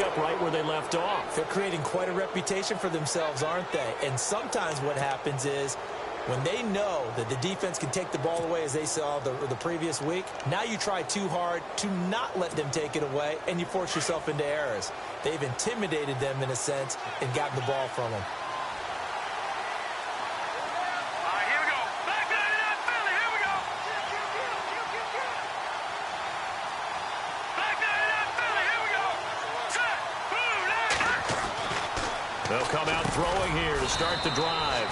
Up right where they left off. They're creating quite a reputation for themselves, aren't they? And sometimes what happens is when they know that the defense can take the ball away, as they saw the previous week, now you try too hard to not let them take it away, and you force yourself into errors. They've intimidated them in a sense and gotten the ball from them. They'll come out throwing here to start the drive.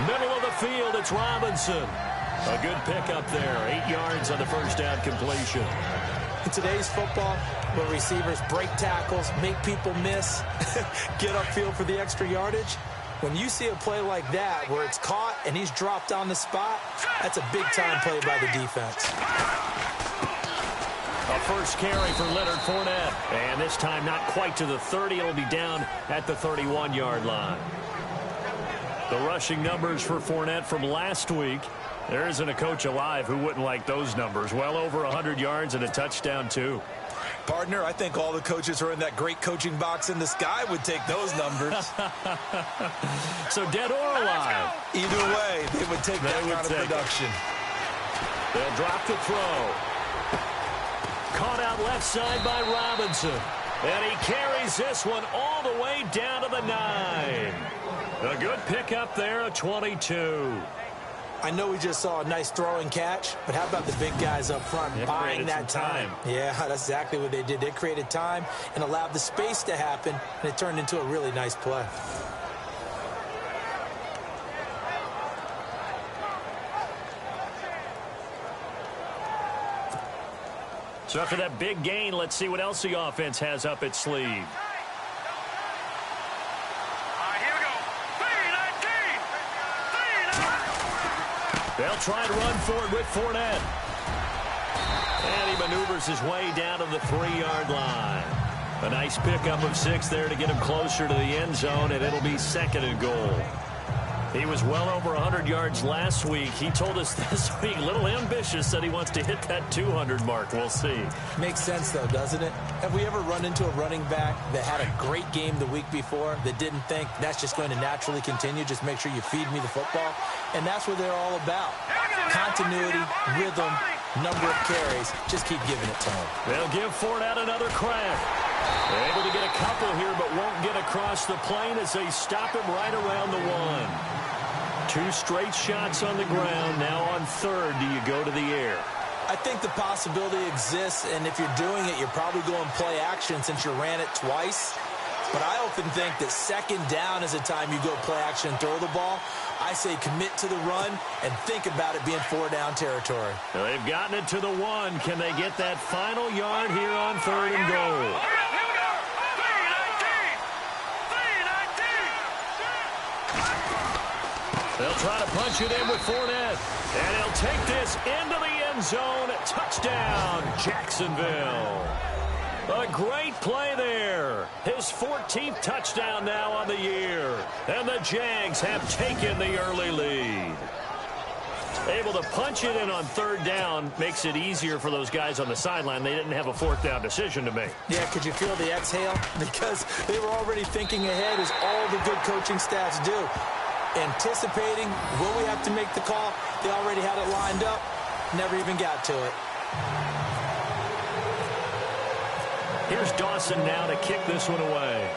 Middle of the field, it's Robinson. A good pickup there. 8 yards on the first down completion. In today's football, where receivers break tackles, make people miss, get upfield for the extra yardage, when you see a play like that where it's caught and he's dropped on the spot, that's a big-time play by the defense. A first carry for Leonard Fournette. And this time not quite to the 30. It'll be down at the 31-yard line. The rushing numbers for Fournette from last week. There isn't a coach alive who wouldn't like those numbers. Well over 100 yards and a touchdown, too. Partner, I think all the coaches who are in that great coaching box in the sky would take those numbers. So dead or alive? Either way, they would take that kind of production. They'll drop the throw. Caught out left side by Robinson. And he carries this one all the way down to the 9. A good pickup there at 22. I know we just saw a nice throw and catch, but how about the big guys up front buying that time? Yeah, that's exactly what they did. They created time and allowed the space to happen, and it turned into a really nice play. So after that big gain, let's see what else the offense has up its sleeve. Here we go. 3-19. They'll try to run for it with Fournette. And he maneuvers his way down to the 3-yard line. A nice pickup of 6 there to get him closer to the end zone, and it'll be 2nd and goal. He was well over 100 yards last week. He told us this week, a little ambitious, said he wants to hit that 200 mark. We'll see. Makes sense, though, doesn't it? Have we ever run into a running back that had a great game the week before that didn't think that's just going to naturally continue? Just make sure you feed me the football. And that's what they're all about. Continuity, rhythm, number of carries. Just keep giving it to him. They'll give Fournette another crack. They're able to get a couple here, but won't get across the plane as they stop him right around the 1. 2 straight shots on the ground. Now on 3rd, do you go to the air? I think the possibility exists, and if you're doing it, you're probably going play action since you ran it twice. But I often think that 2nd down is a time you go play action and throw the ball. I say commit to the run and think about it being 4-down territory. Well, they've gotten it to the 1. Can they get that final yard here on 3rd and goal? They'll try to punch it in with Fournette. And he'll take this into the end zone. Touchdown, Jacksonville. A great play there. His 14th touchdown now on the year. And the Jags have taken the early lead. Able to punch it in on 3rd down makes it easier for those guys on the sideline. They didn't have a 4th down decision to make. Yeah, could you feel the exhale? Because they were already thinking ahead, as all the good coaching staffs do. Anticipating, will we have to make the call? They already had it lined up, never even got to it. Here's Dawson now to kick this one away.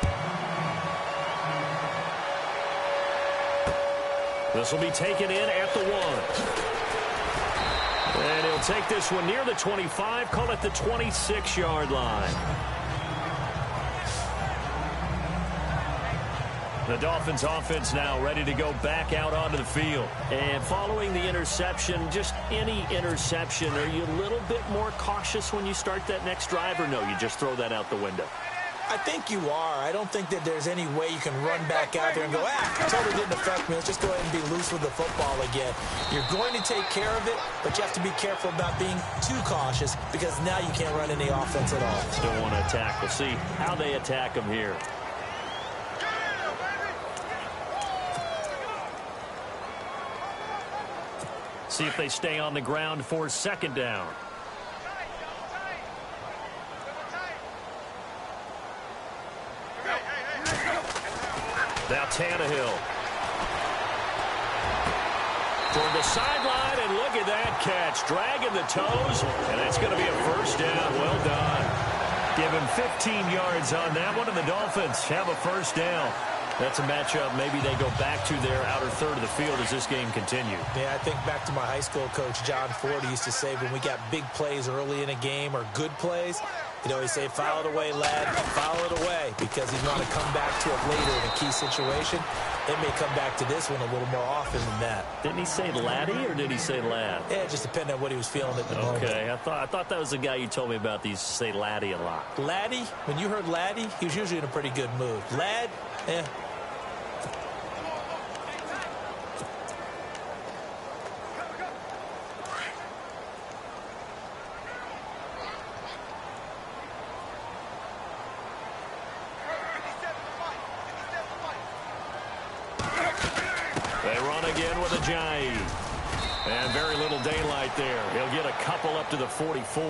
This will be taken in at the 1. And he'll take this one near the 25, call it the 26-yard line. The Dolphins offense now ready to go back out onto the field. And following the interception, just any interception, are you a little bit more cautious when you start that next drive, or no, you just throw that out the window? I think you are. I don't think that there's any way you can run back out there and go, totally didn't affect me. Let's just go ahead and be loose with the football again. You're going to take care of it, but you have to be careful about being too cautious because now you can't run any offense at all. Still want to attack. We'll see how they attack them here. See if they stay on the ground for 2nd down. Now Tannehill. Toward the sideline, and look at that catch. Dragging the toes, and it's going to be a first down. Well done. Give him 15 yards on that one, and the Dolphins have a first down. That's a matchup. Maybe they go back to their outer third of the field as this game continues. Yeah, I think back to my high school coach, John Ford. He used to say when we got big plays early in a game or good plays, he'd always say, foul it away, lad, foul it away, because he'd want to come back to it later in a key situation. It may come back to this one a little more often than that. Didn't he say laddie or did he say lad? Yeah, it just depended on what he was feeling at the moment. Okay, I thought that was the guy you told me about. These say laddie a lot. Laddie, when you heard laddie, he was usually in a pretty good mood. Lad, eh. And very little daylight there. He'll get a couple up to the 44.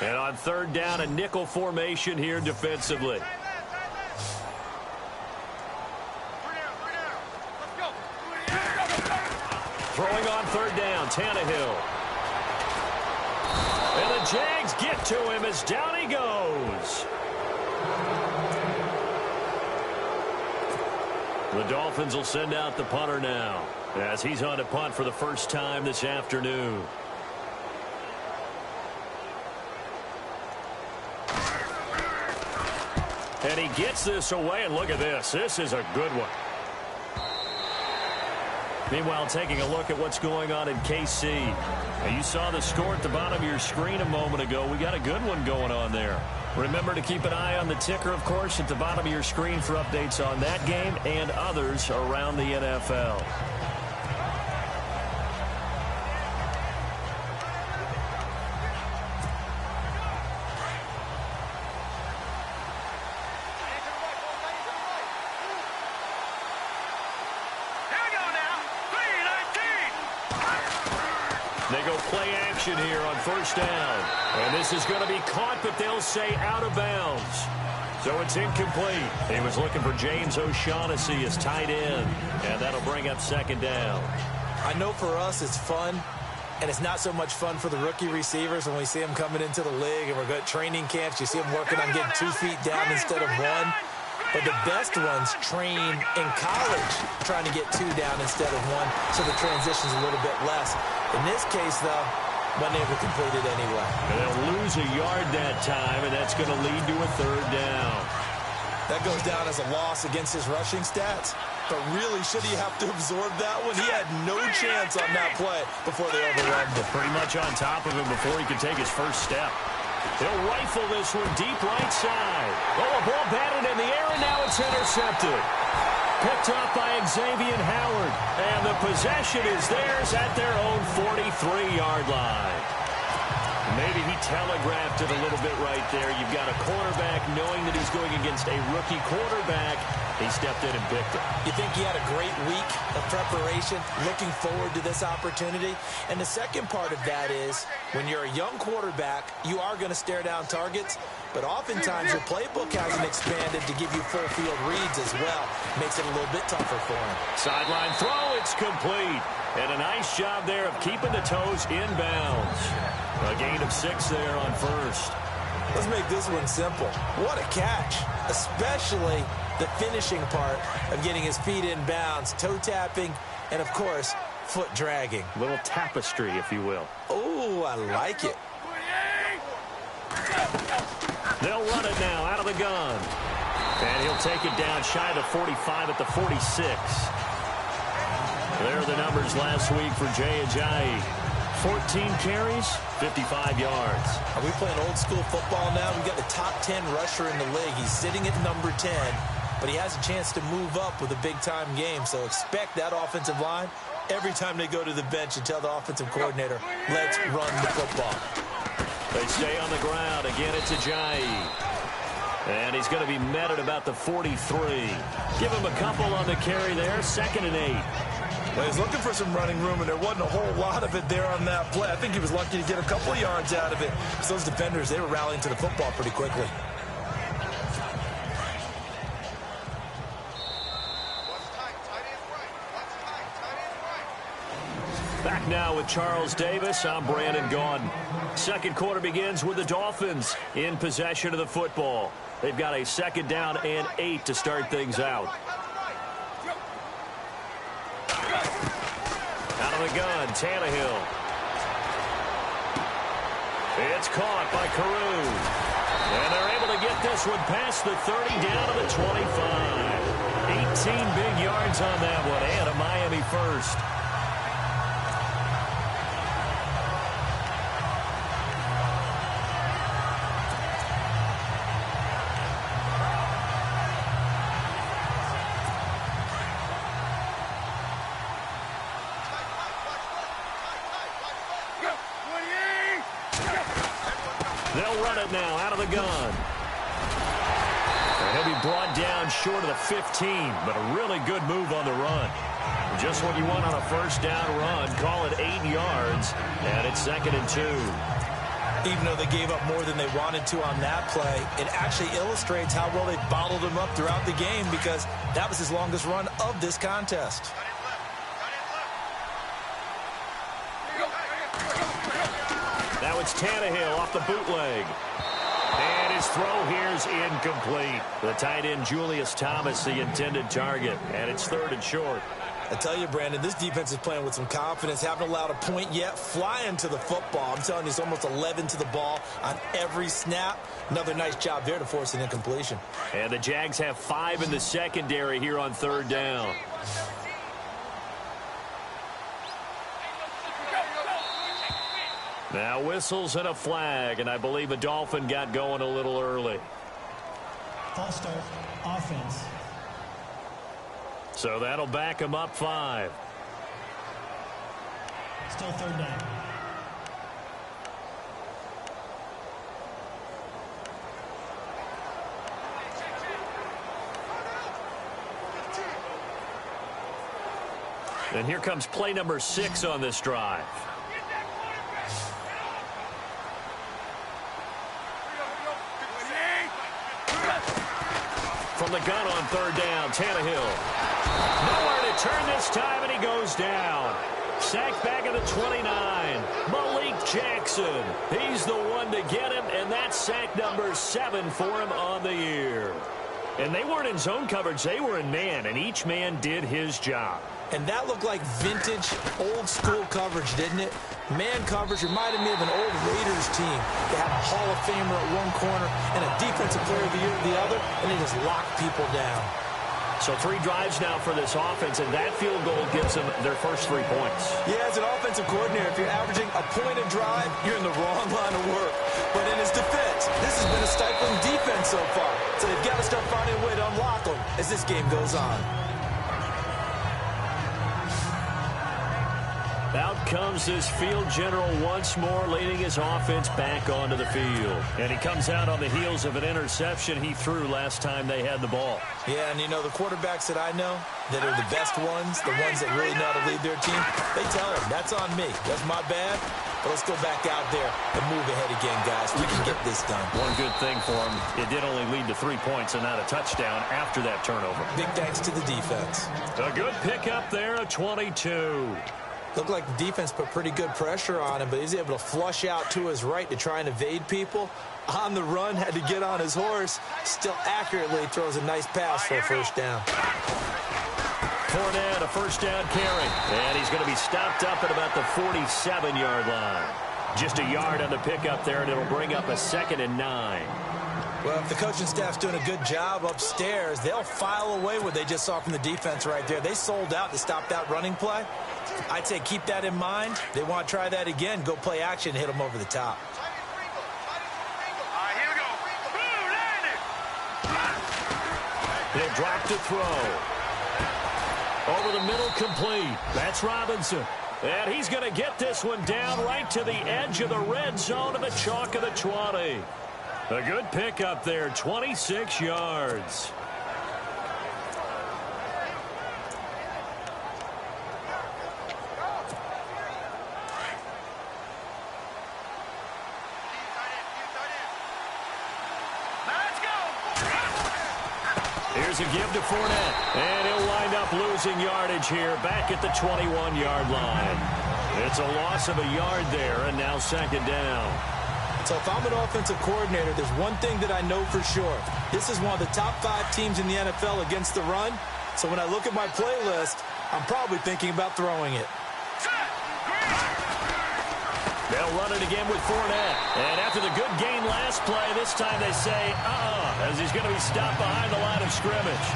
And on third down, a nickel formation here defensively. Throwing on third down, Tannehill. And the Jags get to him as down he goes. The Dolphins will send out the punter now as he's on to punt for the first time this afternoon. And he gets this away, and look at this. This is a good one. Meanwhile, taking a look at what's going on in KC. Now, you saw the score at the bottom of your screen a moment ago. We got a good one going on there. Remember to keep an eye on the ticker, of course, at the bottom of your screen for updates on that game and others around the NFL. They go play action here on first down. And this is going to be caught, but they'll say out of bounds. So it's incomplete. He was looking for James O'Shaughnessy as tight end. And that'll bring up second down. I know for us it's fun, and it's not so much fun for the rookie receivers when we see them coming into the league and we're good training camps. You see them working on getting 2 feet down instead of 1. But the best ones train in college trying to get 2 down instead of 1, so the transition's a little bit less. In this case, though, wasn't able to complete it anyway. And they'll lose a yard that time, and that's going to lead to a third down. That goes down as a loss against his rushing stats. But really, should he have to absorb that one? He had no chance on that play before they overwhelmed him. Pretty much on top of him before he could take his first step. He'll rifle this one deep right side. Oh, a ball batted in the air, and now it's intercepted. Picked up by Xavier Howard. And the possession is theirs at their own 43-yard line. Maybe he telegraphed it a little bit right there. You've got a cornerback knowing that he's going against a rookie quarterback. He stepped in and picked it. You think he had a great week of preparation, looking forward to this opportunity? And the second part of that is, when you're a young quarterback, you are going to stare down targets, but oftentimes your playbook hasn't expanded to give you full field reads as well. Makes it a little bit tougher for him. Sideline throw, it's complete. And a nice job there of keeping the toes inbounds. A gain of 6 there on first. Let's make this one simple. What a catch, especially the finishing part of getting his feet in bounds, toe tapping, and, of course, foot dragging. A little tapestry, if you will. Oh, I like it. They'll run it now out of the gun. And he'll take it down shy of the 45 at the 46. There are the numbers last week for Jay Ajayi. 14 carries, 55 yards. Are we playing old school football now? We've got the top 10 rusher in the league. He's sitting at number 10, but he has a chance to move up with a big-time game. So expect that offensive line every time they go to the bench and tell the offensive coordinator, let's run the football. They stay on the ground. Again, it's Ajayi. And he's going to be met at about the 43. Give him a couple on the carry there, 2nd and 8. Well, he's looking for some running room, and there wasn't a whole lot of it there on that play. I think he was lucky to get a couple of yards out of it, because those defenders, they were rallying to the football pretty quickly. Back now with Charles Davis. I'm Brandon Gaudin. Second quarter begins with the Dolphins in possession of the football. They've got a 2nd down and 8 to start things out. Out of the gun, Tannehill. It's caught by Carew. And they're able to get this one past the 30, down to the 25. 18 big yards on that one, and a Miami first. They'll run it now out of the gun. And he'll be brought down short of the 15, but a really good move on the run. Just what you want on a first down run. Call it 8 yards, and it's 2nd and 2. Even though they gave up more than they wanted to on that play, it actually illustrates how well they bottled him up throughout the game, because that was his longest run of this contest. Now it's Tannehill off the bootleg. And his throw here is incomplete. The tight end, Julius Thomas, the intended target. And it's 3rd and short. I tell you, Brandon, this defense is playing with some confidence. Haven't allowed a point yet. Flying to the football. I'm telling you, it's almost 11 to the ball on every snap. Another nice job there to force an incompletion. And the Jags have 5 in the secondary here on 3rd down. Now whistles and a flag, and I believe a Dolphin got going a little early. False start, offense. So that'll back him up 5. Still 3rd down. And here comes play number 6 on this drive. From the gun on 3rd down, Tannehill. Nowhere to turn this time, and he goes down. Sacked back at the 29. Malik Jackson. He's the one to get him, and that's sack number 7 for him on the year. And they weren't in zone coverage. They were in man, and each man did his job. And that looked like vintage, old-school coverage, didn't it? Man coverage reminded me of an old Raiders team. They have a Hall of Famer at one corner and a Defensive Player of the Year at the other, and they just lock people down. So 3 drives now for this offense, and that field goal gives them their first 3 points. Yeah, as an offensive coordinator, if you're averaging a point a drive, you're in the wrong line of work. But in his defense, this has been a stifling defense so far. So they've got to start finding a way to unlock them as this game goes on. Out comes this field general once more, leading his offense back onto the field. And he comes out on the heels of an interception he threw last time they had the ball. Yeah, and you know, the quarterbacks that I know that are the best ones, the ones that really know how to lead their team, they tell them, that's on me. That's my bad. But let's go back out there and move ahead again, guys. We can get this done. One good thing for him, it did only lead to 3 points and not a touchdown after that turnover. Big thanks to the defense. A good pickup there at 22. Looked like the defense put pretty good pressure on him, but he's able to flush out to his right to try and evade people. On the run, had to get on his horse. Still accurately throws a nice pass for a first down. Fournette, a first down carry. And he's going to be stopped up at about the 47-yard line. Just a yard on the pickup there, and it'll bring up a 2nd and 9. Well, if the coaching staff's doing a good job upstairs, they'll file away what they just saw from the defense right there. They sold out to stop that running play. I'd say keep that in mind. They want to try that again. Go play action, hit them over the top. Here we go. He'll drop to throw. Over the middle, complete. That's Robinson. And he's going to get this one down right to the edge of the red zone of the chalk of the 20. A good pickup there, 26 yards. Here's a give to Fournette, and he'll wind up losing yardage here back at the 21-yard line. It's a loss of a yard there, and now second down. So if I'm an offensive coordinator, there's one thing that I know for sure. This is one of the top 5 teams in the NFL against the run. So when I look at my playlist, I'm probably thinking about throwing it. They'll run it again with Fournette. And after the good gain last play, this time they say, as he's going to be stopped behind the line of scrimmage.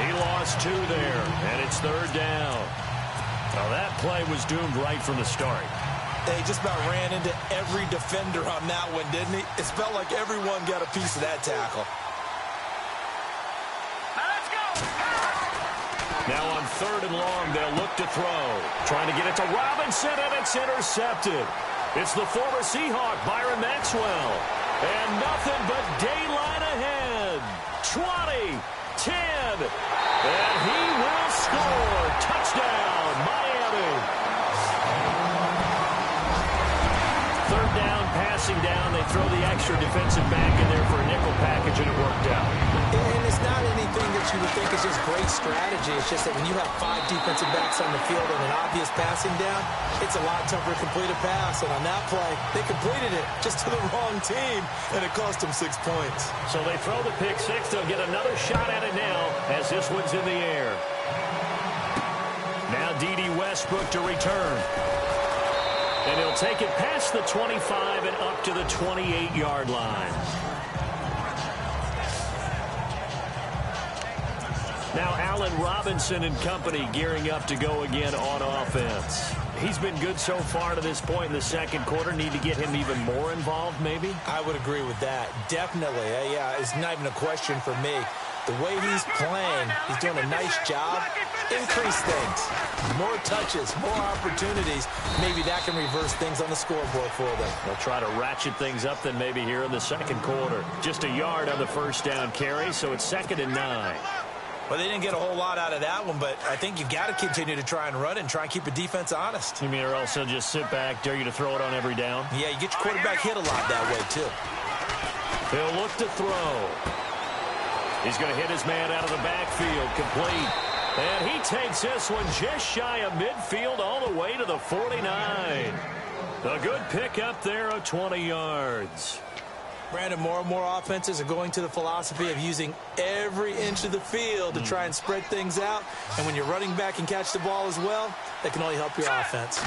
He lost 2 there, and it's third down. Now that play was doomed right from the start. They just about ran into every defender on that one, didn't he? It felt like everyone got a piece of that tackle. Now on third and long, they'll look to throw. Trying to get it to Robinson, and it's intercepted. It's the former Seahawk, Byron Maxwell. And nothing but daylight ahead. 20, 10, and he will score. Touchdown, Miami. Third down, passing down. They throw the extra defensive back in there for a nickel package, and it worked out. And it's not anything that you would think is just great strategy. It's just that when you have 5 defensive backs on the field and an obvious passing down, it's a lot tougher to complete a pass. And on that play, they completed it just to the wrong team, and it cost them 6 points. So they throw the pick 6. They'll get another shot at it now as this one's in the air. Now D.D. Westbrook to return. And he'll take it past the 25 and up to the 28-yard line. Now Allen Robinson and company gearing up to go again on offense. He's been good so far to this point in the second quarter. Need to get him even more involved, maybe? I would agree with that. Definitely. Yeah, it's not even a question for me. The way he's playing, he's doing a nice job. Increase things. More touches, more opportunities. Maybe that can reverse things on the scoreboard for them. They'll try to ratchet things up then maybe here in the second quarter. Just a yard on the first down carry, so it's 2nd and 9. Well, they didn't get a whole lot out of that one, but I think you've got to continue to try and run it and try and keep the defense honest. You mean or else they'll just sit back, dare you to throw it on every down? Yeah, you get your quarterback hit a lot that way, too. He'll look to throw. He's going to hit his man out of the backfield, complete. And he takes this one just shy of midfield all the way to the 49. A good pickup there of 20 yards. Brandon, more and more offenses are going to the philosophy of using every inch of the field to try and spread things out. And when you're running back and catch the ball as well, that can only help your offense.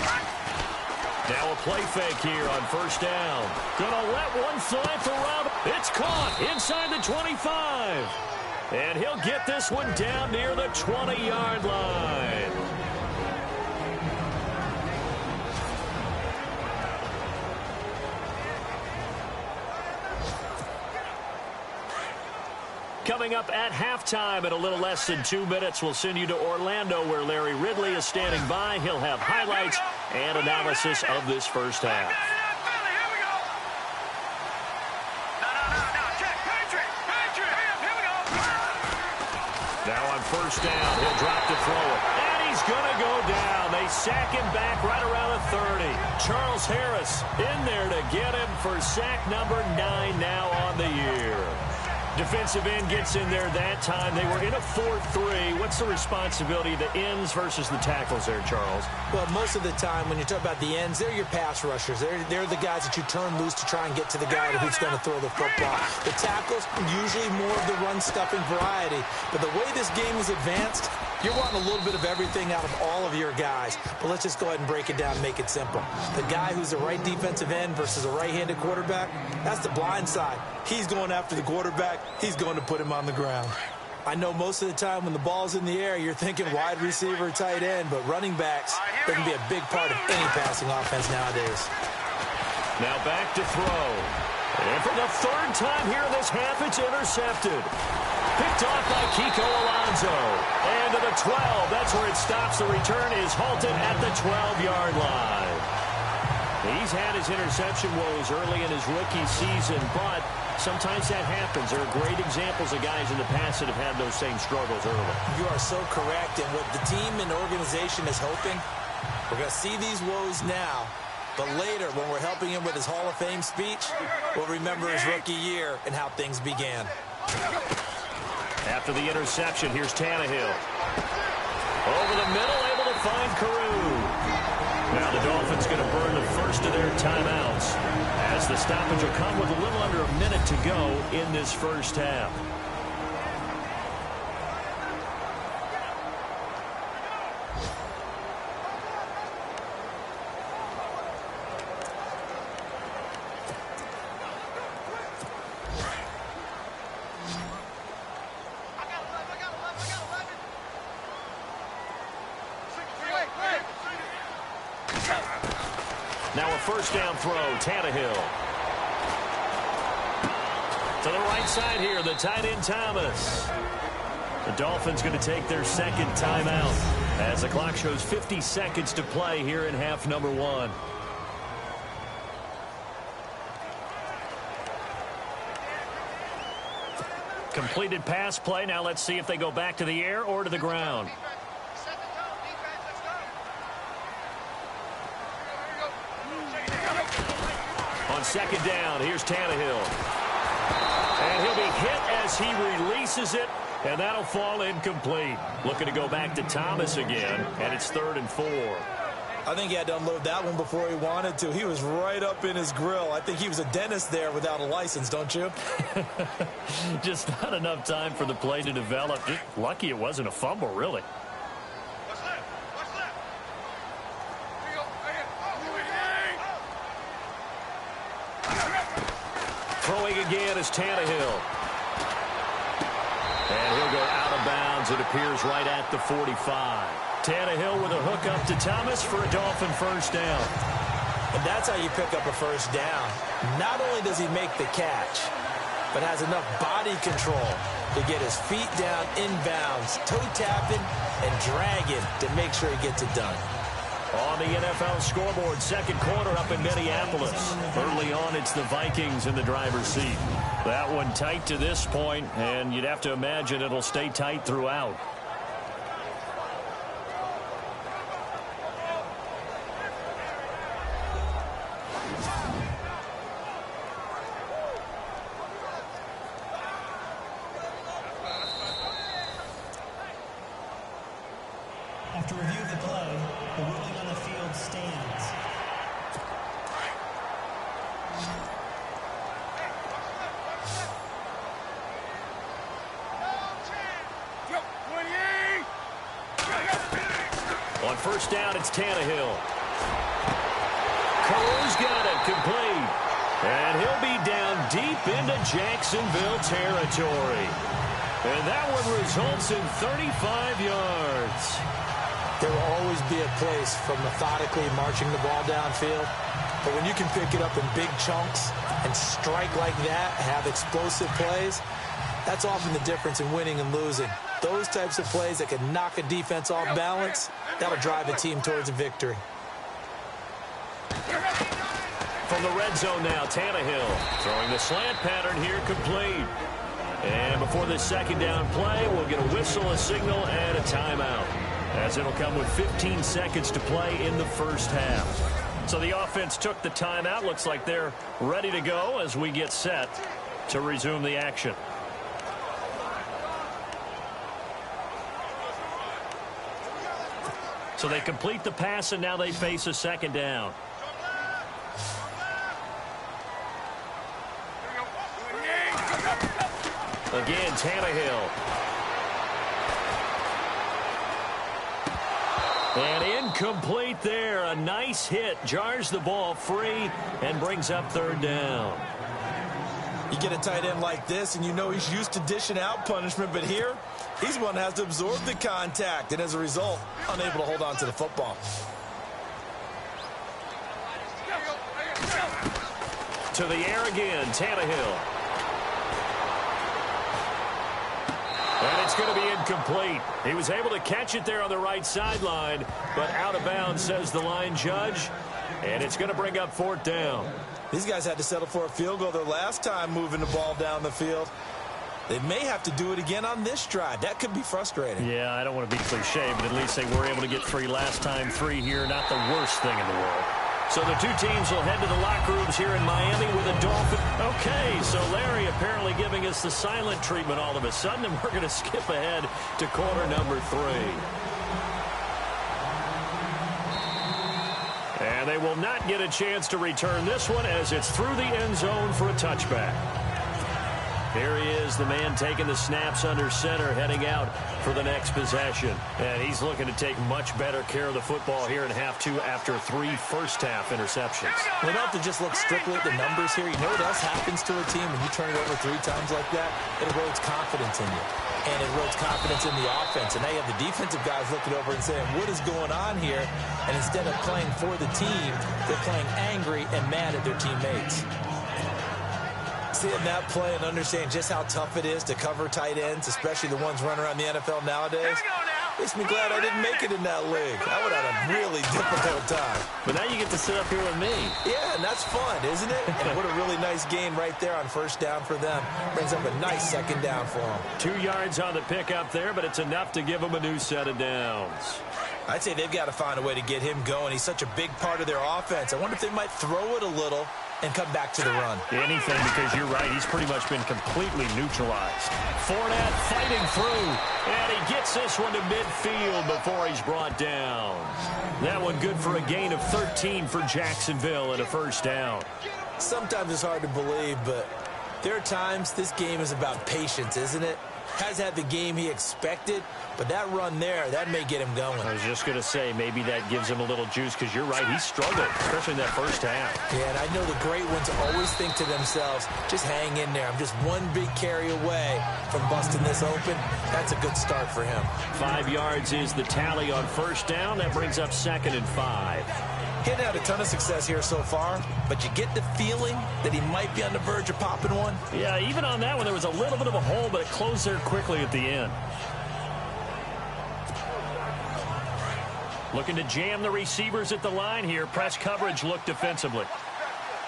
Now a play fake here on first down. Gonna let one fly for Rob. It's caught inside the 25. And he'll get this one down near the 20-yard line. Coming up at halftime in a little less than 2 minutes, we'll send you to Orlando where Larry Ridley is standing by. He'll have highlights and analysis of this first half. Now on first down, he'll drop to throw it. And he's going to go down. They sack him back right around the 30. Charles Harris in there to get him for sack number 9 now on the year. Defensive end gets in there that time. They were in a 4-3. What's the responsibility of the ends versus the tackles there, Charles? Well, most of the time when you talk about the ends, they're your pass rushers. They're the guys that you turn loose to try and get to the guy who's going to throw the football. The tackles, usually more of the run-stuffing variety. But the way this game is advanced, you're wanting a little bit of everything out of all of your guys. But let's just go ahead and break it down and make it simple. The guy who's the right defensive end versus a right-handed quarterback, that's the blind side. He's going after the quarterback. He's going to put him on the ground. I know most of the time when the ball's in the air, you're thinking wide receiver, tight end, but running backs, they can be a big part of any passing offense nowadays. Now back to throw. And for the third time here in this half, it's intercepted. Picked off by Kiko Alonso. And to the 12, that's where it stops. The return is halted at the 12-yard line. He's had his interception woes early in his rookie season, but Sometimes that happens. There are great examples of guys in the past that have had those same struggles early. You are so correct. And what the team and organization is hoping, we're going to see these woes now, but later when we're helping him with his Hall of Fame speech, we'll remember his rookie year and how things began. After the interception, here's Tannehill. Over the middle, able to find Carew. Now the Dolphins going to burn the first of their timeouts as the stoppage will come with a little under a minute to go in this first half. Now a first down throw, Tannehill. To the right side here, the tight end Thomas. The Dolphins going to take their second timeout as the clock shows 50 seconds to play here in half number 1. Completed pass play. Now let's see if they go back to the air or to the ground. On second down, here's Tannehill. And he'll be hit as he releases it, and that'll fall incomplete. Looking to go back to Thomas again, and it's 3rd and 4. I think he had to unload that one before he wanted to. He was right up in his grill. I think he was a dentist there without a license, don't you? Just not enough time for the play to develop. Just lucky it wasn't a fumble, really. Throwing again is Tannehill. And he'll go out of bounds. It appears right at the 45. Tannehill with a hook up to Thomas for a Dolphin first down. And that's how you pick up a first down. Not only does he make the catch, but has enough body control to get his feet down inbounds, toe tapping and dragging to make sure he gets it done. On the NFL scoreboard, second quarter up in Minneapolis. Early on, it's the Vikings in the driver's seat. That one tight to this point, and you'd have to imagine it'll stay tight throughout. After review of the play, the ruling on the field stands. On first down, it's Tannehill. Carew's got it complete. And he'll be down deep into Jacksonville territory. And that one results in 35 yards. There will always be a place for methodically marching the ball downfield. But when you can pick it up in big chunks and strike like that, have explosive plays, that's often the difference in winning and losing. Those types of plays that can knock a defense off balance, that'll drive a team towards a victory. From the red zone now, Tannehill throwing the slant pattern here complete. And before this second down play, we'll get a whistle, a signal, and a timeout, as it'll come with 15 seconds to play in the first half. So the offense took the timeout. Looks like they're ready to go as we get set to resume the action. So they complete the pass, and now they face a second down. Again, Tannehill. And incomplete there. A nice hit. Jars the ball free and brings up third down. You get a tight end like this, and you know he's used to dishing out punishment, but here, he's one that has to absorb the contact, and as a result, unable to hold on to the football. To the air again, Tannehill. And it's going to be incomplete. He was able to catch it there on the right sideline, but out of bounds, says the line judge, and it's going to bring up fourth down. These guys had to settle for a field goal their last time moving the ball down the field. They may have to do it again on this drive. That could be frustrating. Yeah, I don't want to be cliche, but at least they were able to get 3 last time. 3 here, not the worst thing in the world. So the two teams will head to the locker rooms here in Miami with a Dolphin. Okay, so Larry apparently giving us the silent treatment all of a sudden, and we're going to skip ahead to quarter number 3. And they will not get a chance to return this one as it's through the end zone for a touchback. Here he is, the man taking the snaps under center, heading out for the next possession. And he's looking to take much better care of the football here in half 2 after 3 first-half interceptions. We don't have to just look strictly at the numbers here. You know what else happens to a team when you turn it over 3 times like that? It erodes confidence in you. And it erodes confidence in the offense. And now you have the defensive guys looking over and saying, what is going on here? And instead of playing for the team, they're playing angry and mad at their teammates. Seeing that play and understand just how tough it is to cover tight ends, especially the ones running around the NFL nowadays, makes me glad I didn't make it in that league. I would have had a really difficult time. But now you get to sit up here with me. Yeah, and that's fun, isn't it? And what a really nice gain right there on first down for them. Brings up a nice second down for them. 2 yards on the pickup there, but it's enough to give them a new set of downs. I'd say they've got to find a way to get him going. He's such a big part of their offense. I wonder if they might throw it a little and come back to the run. Anything, because you're right. He's pretty much been completely neutralized. Fournette fighting through, and he gets this one to midfield before he's brought down. That one good for a gain of 13 for Jacksonville and a first down. Sometimes it's hard to believe, but there are times this game is about patience, isn't it? Has had the game he expected, but that run there, that may get him going. I was just going to say, maybe that gives him a little juice, because you're right, he struggled, especially in that first half. Yeah, and I know the great ones always think to themselves, just hang in there. I'm just one big carry away from busting this open. That's a good start for him. 5 yards is the tally on first down. That brings up 2nd and 5. Hitting out a ton of success here so far, but you get the feeling that he might be on the verge of popping one. Yeah, even on that one, there was a little bit of a hole, but it closed there quickly at the end. Looking to jam the receivers at the line here. Press coverage look defensively.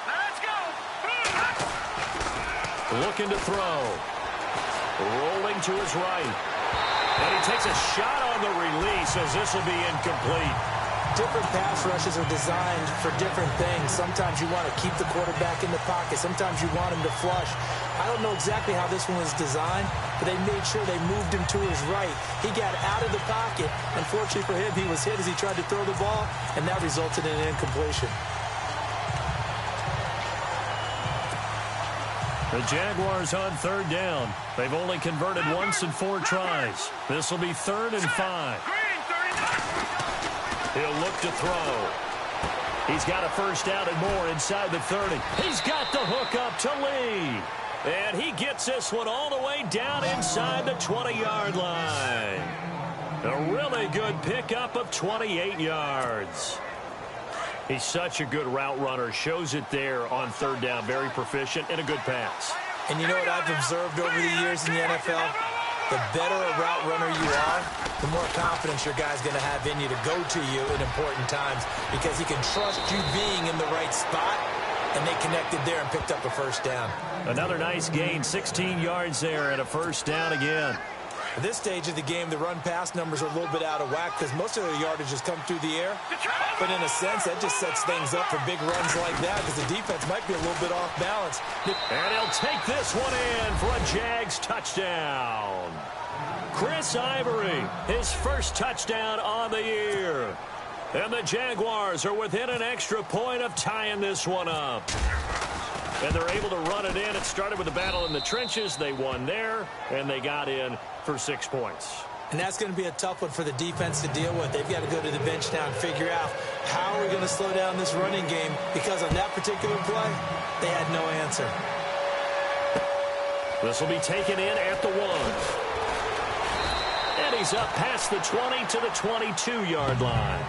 Let's go. Looking to throw. Rolling to his right. And he takes a shot on the release as this will be incomplete. Different pass rushes are designed for different things. Sometimes you want to keep the quarterback in the pocket. Sometimes you want him to flush. I don't know exactly how this one was designed, but they made sure they moved him to his right. He got out of the pocket. Unfortunately for him, he was hit as he tried to throw the ball, and that resulted in an incompletion. The Jaguars on 3rd down. They've only converted once in 4 tries. This will be 3rd and 5. He'll look to throw. He's got a first down and more inside the 30. He's got the hook up to Lee. And he gets this one all the way down inside the 20-yard line. A really good pickup of 28 yards. He's such a good route runner. Shows it there on 3rd down. Very proficient and a good pass. And you know what I've observed over the years in the NFL? The better a route runner you are, the more confidence your guy's going to have in you to go to you in important times, because he can trust you being in the right spot, and they connected there and picked up a first down. Another nice gain, 16 yards there and a first down again. At this stage of the game, the run-pass numbers are a little bit out of whack because most of their yardage has come through the air. But in a sense, that just sets things up for big runs like that because the defense might be a little bit off balance. And he'll take this one in for a Jags touchdown. Chris Ivory, his first touchdown on the year. And the Jaguars are within an extra point of tying this one up. And they're able to run it in. It started with a battle in the trenches. They won there, and they got in for 6 points. And that's going to be a tough one for the defense to deal with. They've got to go to the bench now and figure out how are we going to slow down this running game, because on that particular play, they had no answer. This will be taken in at the 1. And he's up past the 20 to the 22-yard line.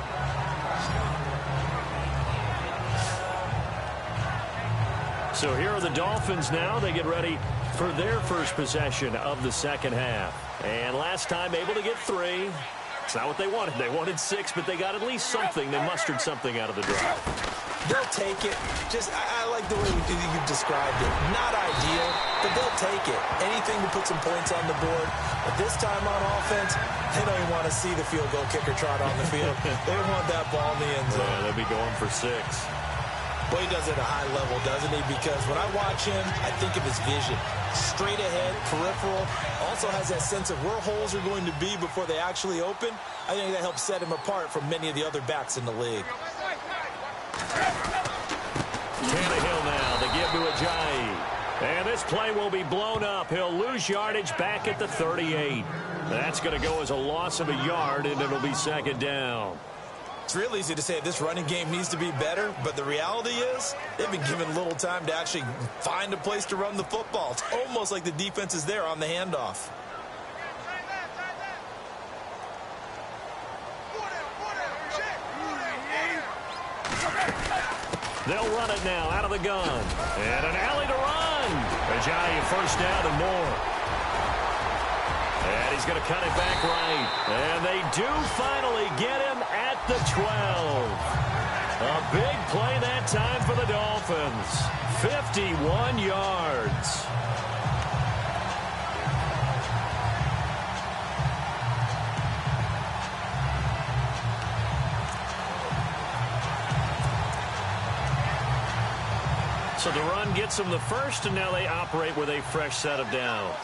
So here are the Dolphins now. They get ready for their first possession of the second half. And last time able to get 3. It's not what they wanted. They wanted 6, but they got at least something. They mustered something out of the drive. They'll take it. I like the way you've described it. Not ideal, but they'll take it. Anything to put some points on the board. But this time on offense, they don't even want to see the field goal kicker trot on the field. They want that ball in the end zone. Yeah, they'll be going for 6. Well, he does it at a high level, doesn't he? Because when I watch him, I think of his vision. Straight ahead, peripheral. Also has that sense of where holes are going to be before they actually open. I think that helps set him apart from many of the other backs in the league. Tannehill now, they give to Ajayi. And this play will be blown up. He'll lose yardage back at the 38. That's going to go as a loss of a yard, and it'll be 2nd down. It's real easy to say this running game needs to be better, but the reality is they've been given little time to actually find a place to run the football. It's almost like the defense is there on the handoff. They'll run it now out of the gun. And an alley to run. Ajayi first down and more. And he's going to cut it back right. And they do finally get him at the 12. A big play that time for the Dolphins. 51 yards. So the run gets them the first, and now they operate with a fresh set of downs.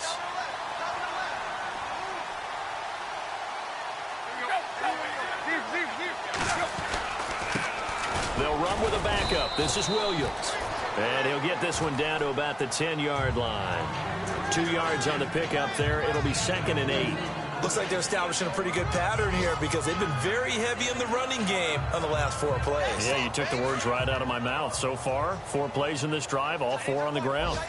They'll run with a backup. This is Williams. And he'll get this one down to about the 10-yard line. 2 yards on the pickup there. It'll be 2nd and 8. Looks like they're establishing a pretty good pattern here because they've been very heavy in the running game on the last 4 plays. Yeah, you took the words right out of my mouth. So far, 4 plays in this drive, all 4 on the ground.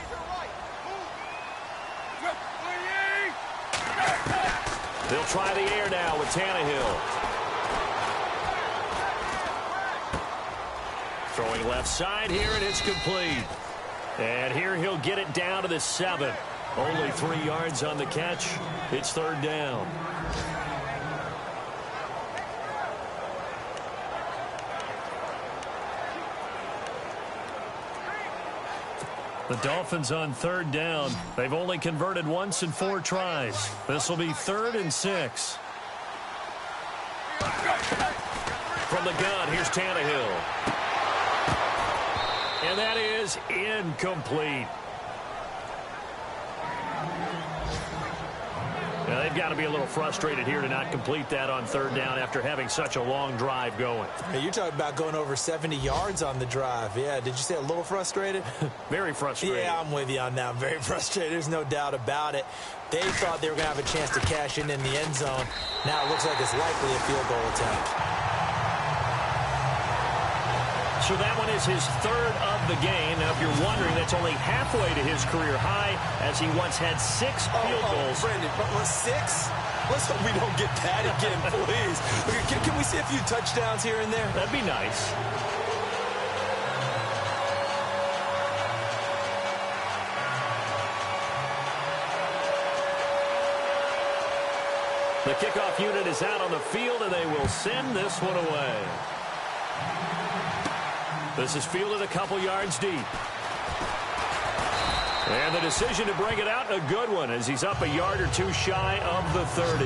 They'll try the air now with Tannehill. Throwing left side here, and it's complete. And here he'll get it down to the 7. Only 3 yards on the catch. It's 3rd down. The Dolphins on 3rd down. They've only converted once in 4 tries. This will be 3rd and 6. From the gun, here's Tannehill. And that is incomplete. Now, they've got to be a little frustrated here to not complete that on 3rd down after having such a long drive going. Hey, you're talking about going over 70 yards on the drive. Yeah, did you say a little frustrated? Very frustrated. Yeah, I'm with you on that. I'm very frustrated. There's no doubt about it. They thought they were going to have a chance to cash in the end zone. Now it looks like it's likely a field goal attempt. So that one is his 3rd of the game. Now, if you're wondering, that's only halfway to his career high, as he once had 6 field goals. Brandon, but 6? Let's hope we don't get that again, please. Can we see a few touchdowns here and there? That'd be nice. The kickoff unit is out on the field, and they will send this one away. This is fielded a couple yards deep. And the decision to bring it out, a good one, as he's up a yard or 2 shy of the 30.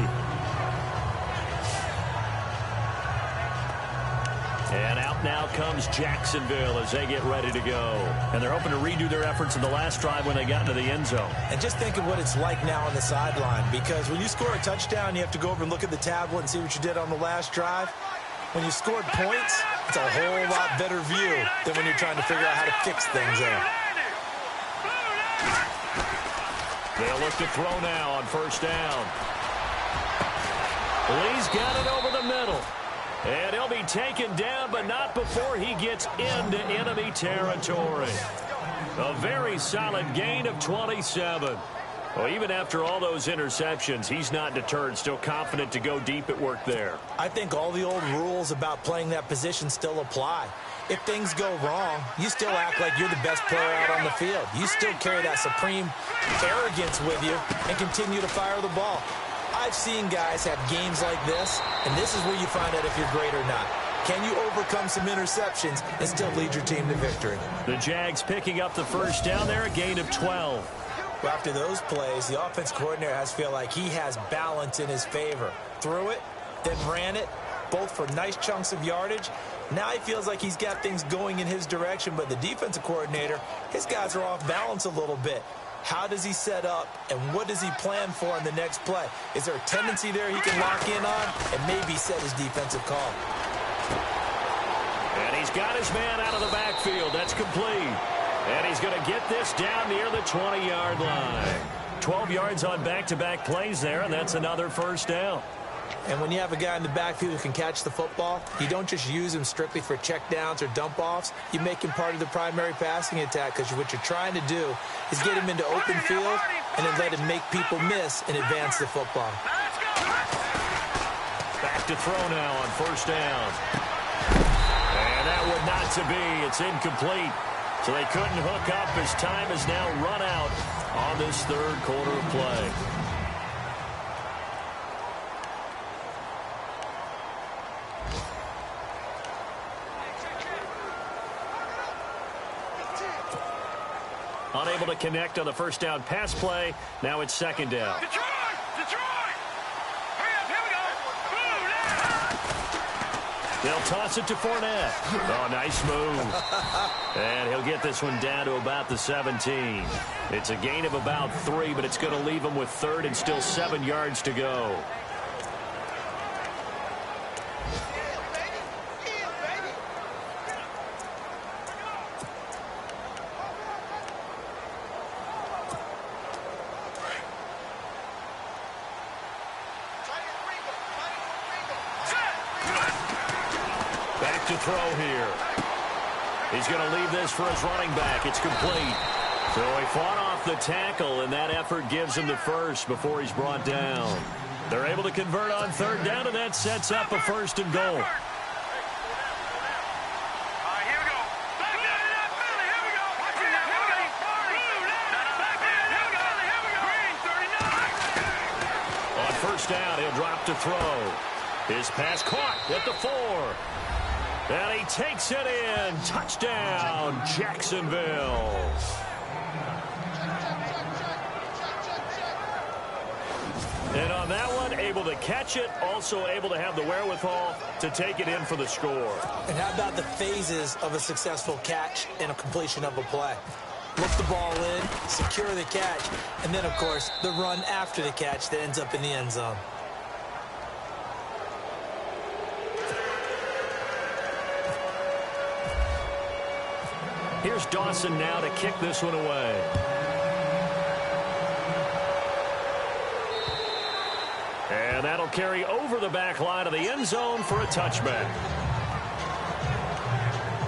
And out now comes Jacksonville as they get ready to go. And they're hoping to redo their efforts in the last drive when they got into the end zone. And just think of what it's like now on the sideline, because when you score a touchdown, you have to go over and look at the tablet and see what you did on the last drive. When you scored points, it's a whole lot better view than when you're trying to figure out how to fix things there. They'll look to throw now on 1st down. Lee's got it over the middle. And he'll be taken down, but not before he gets into enemy territory. A very solid gain of 27. Well, even after all those interceptions, he's not deterred, still confident to go deep at work there. I think all the old rules about playing that position still apply. If things go wrong, you still act like you're the best player out on the field. You still carry that supreme arrogance with you and continue to fire the ball. I've seen guys have games like this, and this is where you find out if you're great or not. Can you overcome some interceptions and still lead your team to victory? The Jags picking up the first down there, a gain of 12. Well, after those plays, the offense coordinator has to feel like he has balance in his favor. Threw it, then ran it, both for nice chunks of yardage. Now he feels like he's got things going in his direction, but the defensive coordinator, his guys are off balance a little bit. How does he set up, and what does he plan for in the next play? Is there a tendency there he can lock in on and maybe set his defensive call? And he's got his man out of the backfield. That's complete. And he's going to get this down near the 20-yard line. 12 yards on back-to-back plays there, and that's another first down. And when you have a guy in the backfield who can catch the football, you don't just use him strictly for checkdowns or dump-offs. You make him part of the primary passing attack, because what you're trying to do is get him into open field and then let him make people miss and advance the football. Back to throw now on first down. And that would not to be. It's incomplete. So they couldn't hook up as time is now run out on this third quarter of play. Unable to connect on the first down pass play. Now it's second down. Detroit! Hurry up, here we go! They'll toss it to Fournette. Oh, nice move. And he'll get this one down to about the 17. It's a gain of about 3, but it's going to leave him with third and still 7 yards to go. To throw here. He's going to leave this for his running back. It's complete. So he fought off the tackle, and that effort gives him the first before he's brought down. They're able to convert on third down, and that sets up a first and goal. Here we go. Back in that Philly. Here we go. Watch it. Here we go. Back in. Here we go. Here we go. Green 39. On first down, he'll drop to throw. His pass caught at the 4. And he takes it in. Touchdown, Jacksonville. And on that one, able to catch it, also able to have the wherewithal to take it in for the score. And how about the phases of a successful catch and a completion of a play? Look the ball in, secure the catch, and then, of course, the run after the catch that ends up in the end zone. Here's Dawson now to kick this one away. And that'll carry over the back line of the end zone for a touchback.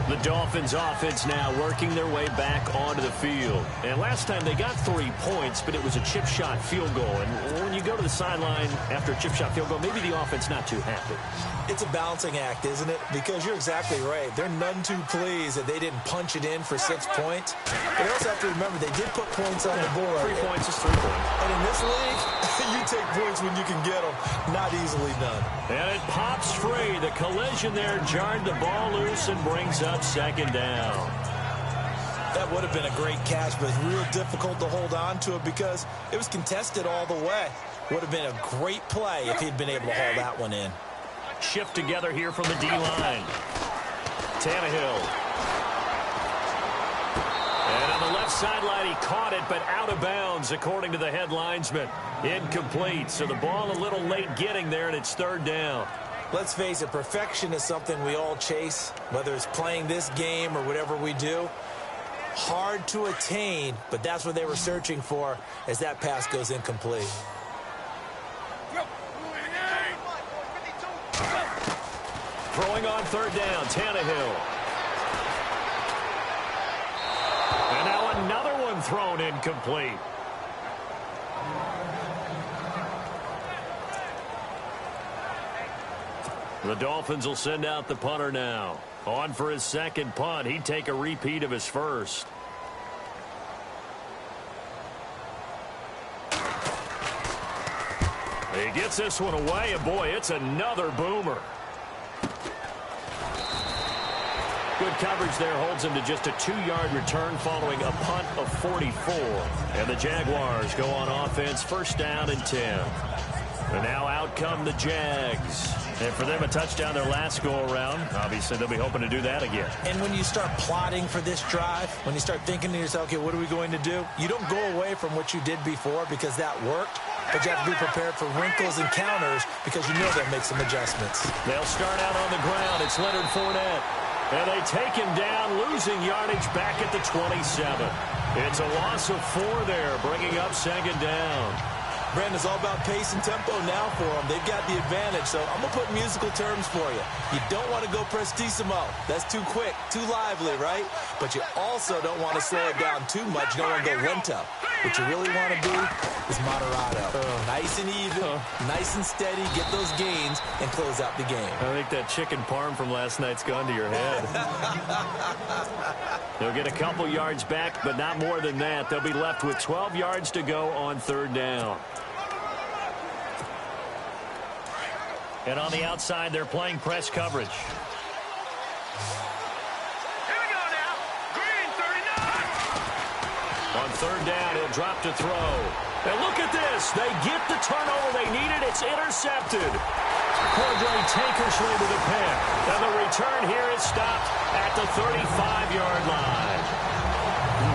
The Dolphins offense now working their way back onto the field. And last time they got 3 points, but it was a chip shot field goal. And when you go to the sideline after a chip shot field goal, maybe the offense not too happy. It's a balancing act, isn't it? Because you're exactly right. They're none too pleased that they didn't punch it in for 6 points. But you also have to remember they did put points on the board. 3 points is 3 points. And in this league, you take points when you can get them. Not easily done. And it pops free. The collision there jarred the ball loose and brings up second down. That would have been a great catch, but it's real difficult to hold on to it because it was contested all the way. Would have been a great play if he'd been able to hold that one in. Shift together here from the D-line. Tannehill. And on the left sideline, he caught it, but out of bounds, according to the head linesman. Incomplete, so the ball a little late getting there, and it's third down. Let's face it, perfection is something we all chase, whether it's playing this game or whatever we do. Hard to attain, but that's what they were searching for as that pass goes incomplete. Throwing on third down, Tannehill. And now another one thrown incomplete. The Dolphins will send out the punter now. On for his second punt. He'd take a repeat of his first. He gets this one away, and boy, it's another boomer. coverage there holds him to just a 2-yard return following a punt of 44. And the Jaguars go on offense, first down and 10. And now out come the Jags. And for them, a touchdown their last go-around. Obviously, they'll be hoping to do that again. And when you start plotting for this drive, when you start thinking to yourself, okay, what are we going to do? You don't go away from what you did before because that worked. But you have to be prepared for wrinkles and counters because you know they'll make some adjustments. They'll start out on the ground. It's Leonard Fournette. And they take him down, losing yardage back at the 27. It's a loss of 4 there, bringing up second down. Brandon, it's all about pace and tempo now for them. They've got the advantage, so I'm going to put musical terms for you. You don't want to go prestissimo. That's too quick, too lively, right? But you also don't want to slow it down too much. You don't want to go lento. What you really want to do is moderato. Nice and even, nice and steady, get those gains, and close out the game. I think that chicken parm from last night's gone to your head. They'll get a couple yards back, but not more than that. They'll be left with 12 yards to go on third down. And on the outside, they're playing press coverage. Here we go now. Green, 39. On third down, he'll drop to throw. And look at this. They get the turnover they needed. It's intercepted. Cordray Tankersley with a pick. And the return here is stopped at the 35-yard line.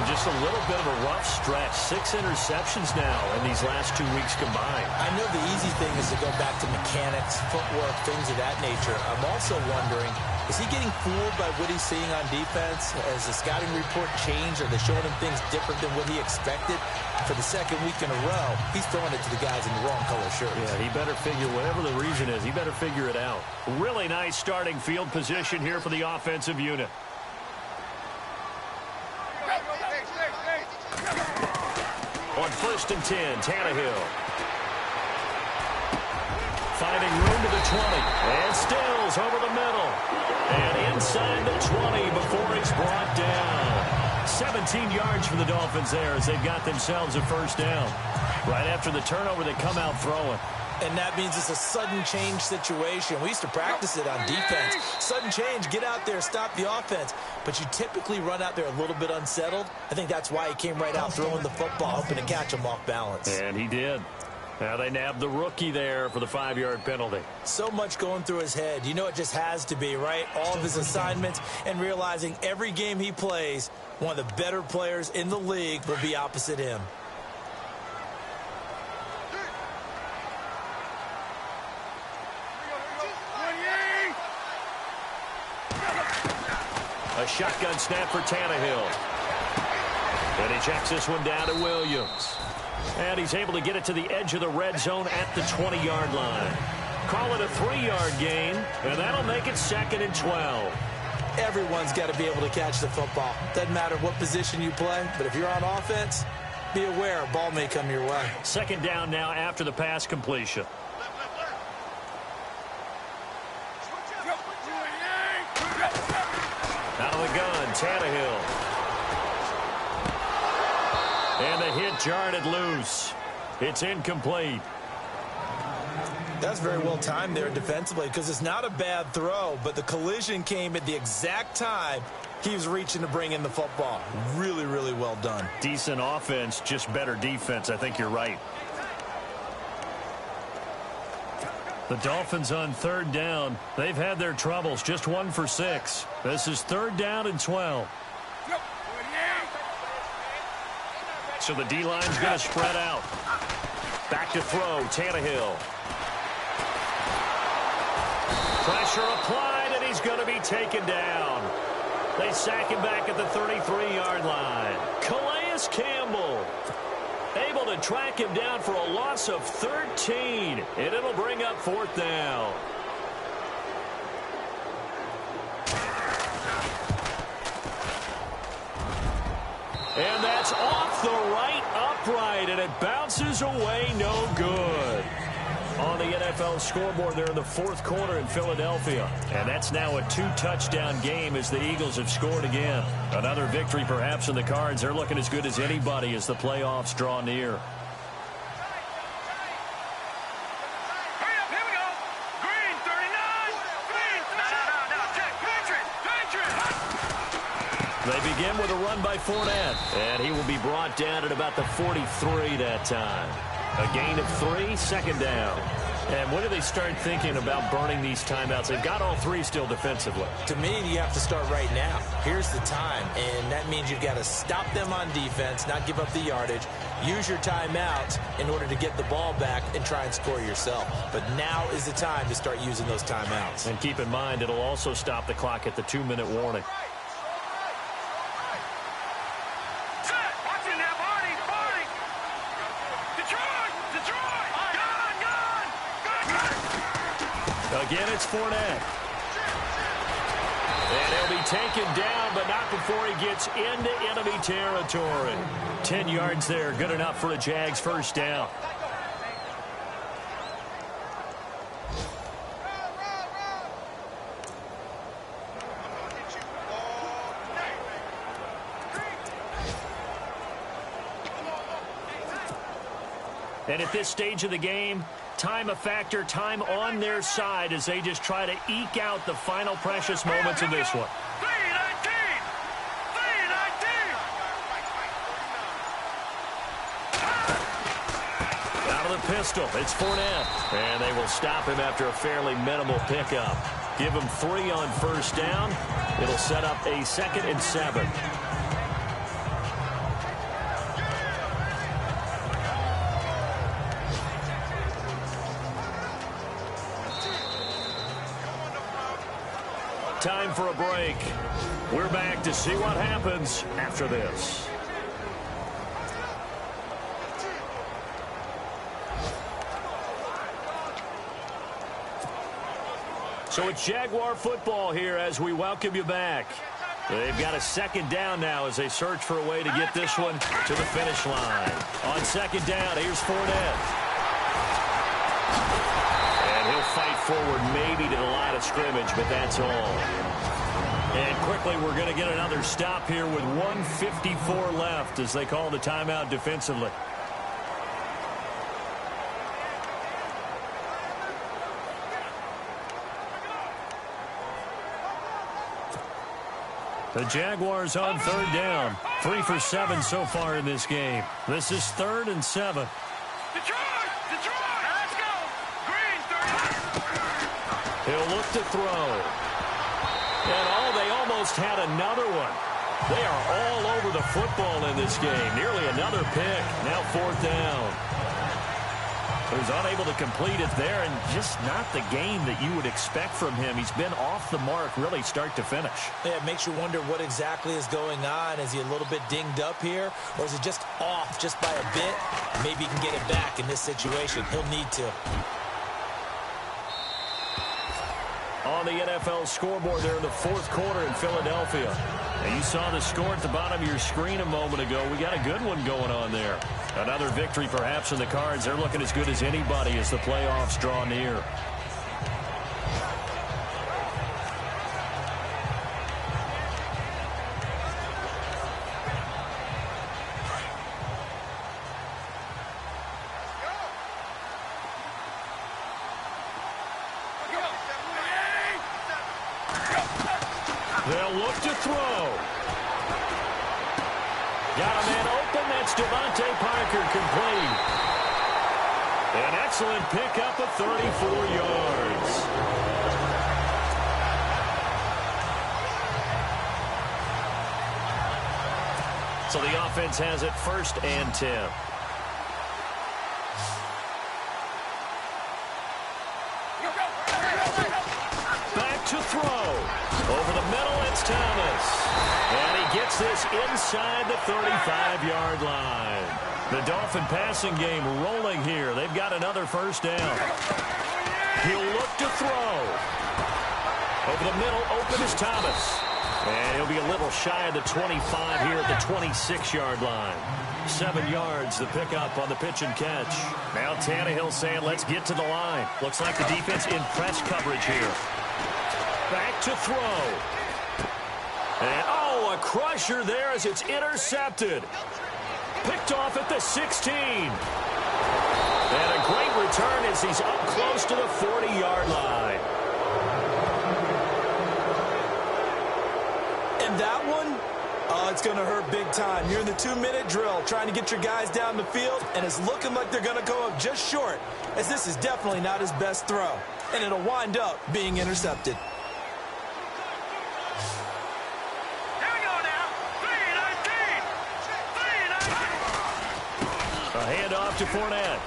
Just a little bit of a rough stretch. 6 interceptions now in these last 2 weeks combined. I know the easy thing is to go back to mechanics, footwork, things of that nature. I'm also wondering, is he getting fooled by what he's seeing on defense? Has the scouting report changed? Are they showing him things different than what he expected? For the second week in a row, he's throwing it to the guys in the wrong color shirts. Yeah, he better figure, whatever the reason is, he better figure it out. Really nice starting field position here for the offensive unit. On first and 10, Tannehill. Finding room to the 20. And Stills over the middle. And inside the 20 before he's brought down. 17 yards for the Dolphins there as they've got themselves a first down. Right after the turnover, they come out throwing. And that means it's a sudden change situation. We used to practice it on defense. Sudden change, get out there, stop the offense. But you typically run out there a little bit unsettled. I think that's why he came right out throwing the football, hoping to catch him off balance. And he did. Now they nabbed the rookie there for the 5-yard penalty. So much going through his head. You know it just has to be, right? All of his assignments and realizing every game he plays, one of the better players in the league will be opposite him. A shotgun snap for Tannehill. And he checks this one down to Williams. And he's able to get it to the edge of the red zone at the 20-yard line. Call it a 3-yard gain, and that'll make it second and 12. Everyone's got to be able to catch the football. Doesn't matter what position you play, but if you're on offense, be aware a ball may come your way. Second down now after the pass completion. Out of the gun, Tannehill. And the hit jarred it loose. It's incomplete. That's very well timed there defensively because it's not a bad throw, but the collision came at the exact time he was reaching to bring in the football. Really, really well done. Decent offense, just better defense. I think you're right. The Dolphins on third down. They've had their troubles, just 1 for 6. This is third down and 12. So the D-line's going to spread out. Back to throw, Tannehill. Pressure applied, and he's going to be taken down. They sack him back at the 33-yard line. Calais Campbell able to track him down for a loss of 13, and it'll bring up fourth down. And that's off the right upright, and it bounces away no good. On the NFL scoreboard there in the fourth quarter in Philadelphia. And that's now a 2-touchdown game as the Eagles have scored again. Another victory perhaps in the cards. They're looking as good as anybody as the playoffs draw near. Hurry up, here we go. Green, 39. Green, no, check. Patriot. They begin with a run by Fournette, and he will be brought down at about the 43 that time. A gain of 3, second down. And when do they start thinking about burning these timeouts? They've got all 3 still defensively. To me, you have to start right now. Here's the time, and that means you've got to stop them on defense, not give up the yardage, use your timeouts in order to get the ball back and try and score yourself. But now is the time to start using those timeouts. And keep in mind, it'll also stop the clock at the 2-minute warning. Again, it's Fournette. And he'll be taken down, but not before he gets into enemy territory. 10 yards there, good enough for a Jags first down. And at this stage of the game, time a factor, time on their side as they just try to eke out the final precious moments in this one. Out of the pistol, it's Fournette. And they will stop him after a fairly minimal pickup. Give him 3 on first down. It'll set up a 2nd and 7. Time for a break. We're back to see what happens after this. So it's Jaguar football here as we welcome you back. They've got a 2nd down now as they search for a way to get this one to the finish line. On 2nd down, here's Fournette. Fight forward maybe to the line of scrimmage, but that's all. And quickly we're going to get another stop here with 1:54 left as they call the timeout defensively. The Jaguars on 3rd down. 3 for 7 so far in this game. This is 3rd and 7. He'll look to throw. And they almost had another one. They are all over the football in this game. Nearly another pick. Now 4th down. He was unable to complete it there, and just not the game that you would expect from him. He's been off the mark really start to finish. Yeah, it makes you wonder what exactly is going on. Is he a little bit dinged up here, or is it just off just by a bit? Maybe he can get it back in this situation. He'll need to. On the NFL scoreboard there in the 4th quarter in Philadelphia. And you saw the score at the bottom of your screen a moment ago. We got a good one going on there. Another victory perhaps in the cards. They're looking as good as anybody as the playoffs draw near. They'll look to throw. Got a man open. That's Devontae Parker complete. An excellent pickup of 34 yards. So the offense has it 1st and 10. Back to throw. Over the middle, it's Thomas. And he gets this inside the 35-yard line. The Dolphin passing game rolling here. They've got another 1st down. He'll look to throw. Over the middle, open is Thomas. And he'll be a little shy of the 25 here at the 26-yard line. 7 yards, the pickup on the pitch and catch. Now Tannehill saying, let's get to the line. Looks like the defense in press coverage here. Back to throw. And, a crusher there as it's intercepted. Picked off at the 16. And a great return as he's up close to the 40-yard line. And that one Oh, it's going to hurt big time. You're in the 2-minute drill trying to get your guys down the field, and it's looking like they're going to go up just short, as this is definitely not his best throw, and it'll wind up being intercepted. Here we go now. 3-19. A handoff to Fournette.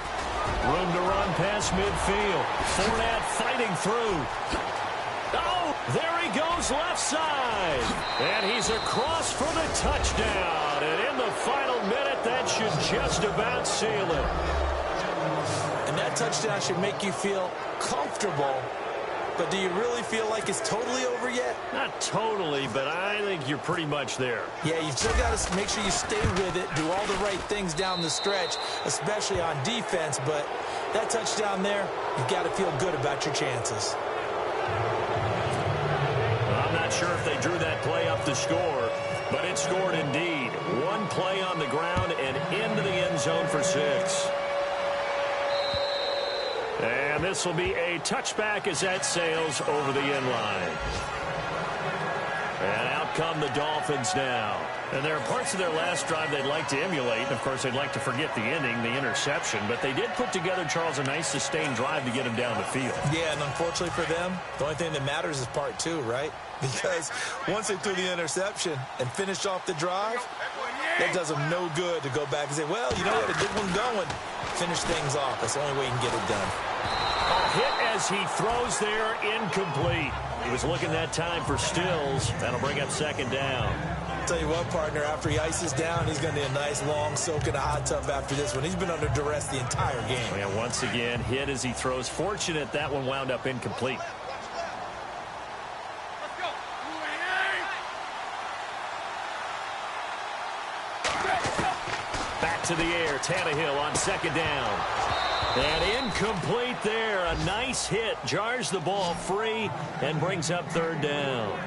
Room to run past midfield. Fournette fighting through. Oh, there he goes left side. And he's across for the touchdown. And in the final minute, that should just about seal it. And that touchdown should make you feel comfortable. But do you really feel like it's totally over yet? Not totally, but I think you're pretty much there. Yeah, you've still got to make sure you stay with it, do all the right things down the stretch, especially on defense. But that touchdown there, you've got to feel good about your chances. I'm not sure if they drew that play up to score, but it scored indeed. One play on the ground and into the end zone for 6. And this will be a touchback as that sails over the end line. And out come the Dolphins now. And there are parts of their last drive they'd like to emulate. And, of course, they'd like to forget the ending, the interception. But they did put together, Charles, a nice sustained drive to get him down the field. Yeah, and unfortunately for them, the only thing that matters is part 2, right? Because once they threw the interception and finished off the drive, that does them no good to go back and say, well, you know what, a good one going. Finish things off. That's the only way you can get it done. A hit as he throws there, incomplete. He was looking that time for Stills. That'll bring up second down. Tell you what, partner, after he ices down, he's going to need a nice long soak in a hot tub after this one. He's been under duress the entire game. And once again, hit as he throws. Fortunate that one wound up incomplete. Back to the air, Tannehill on second down. And incomplete there. A nice hit. Jars the ball free and brings up third down.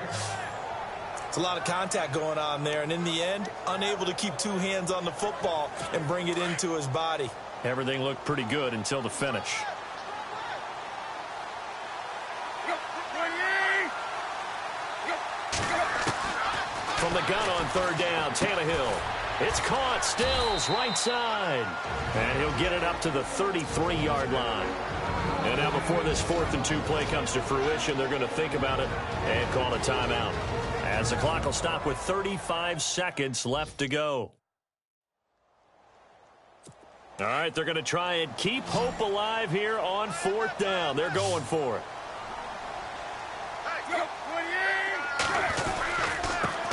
It's a lot of contact going on there, and in the end, unable to keep 2 hands on the football and bring it into his body. Everything looked pretty good until the finish. From the gun on third down, Tannehill. It's caught. Stills right side. And he'll get it up to the 33-yard line. And now before this 4th and 2 play comes to fruition, they're going to think about it and call a timeout. As the clock will stop with 35 seconds left to go. All right, they're going to try and keep hope alive here on 4th down. They're going for it.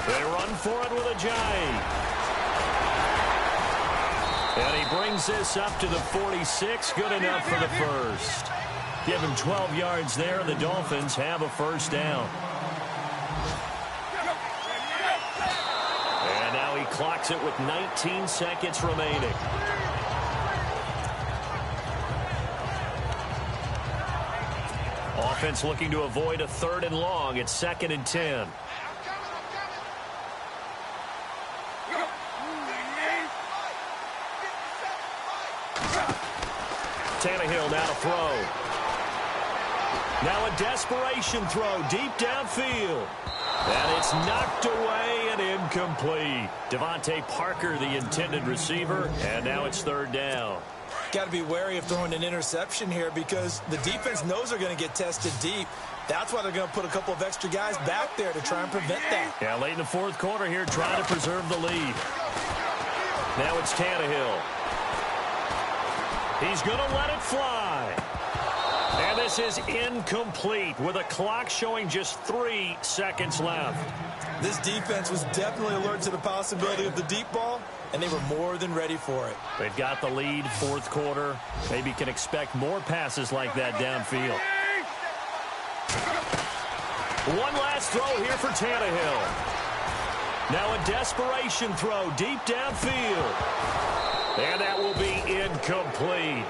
They run for it with a giant. And he brings this up to the 46. Good enough for the first. Give him 12 yards there. The Dolphins have a first down. And now he clocks it with 19 seconds remaining. Offense looking to avoid a 3rd and long. It's 2nd and 10. Tannehill now to throw. Now a desperation throw deep downfield. And it's knocked away and incomplete. Devontae Parker, the intended receiver, and now it's 3rd down. Got to be wary of throwing an interception here because the defense knows they're going to get tested deep. That's why they're going to put a couple of extra guys back there to try and prevent that. Yeah, late in the 4th quarter here, trying to preserve the lead. Now it's Tannehill. He's going to let it fly. And this is incomplete with a clock showing just 3 seconds left. This defense was definitely alert to the possibility of the deep ball, and they were more than ready for it. They've got the lead, 4th quarter. Maybe can expect more passes like that downfield. One last throw here for Tannehill. Now a desperation throw deep downfield. And that will be incomplete.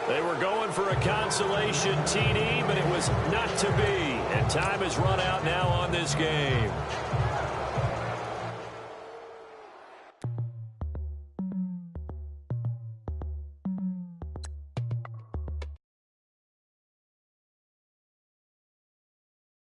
They were going for a consolation TD, but it was not to be. And time has run out now on this game.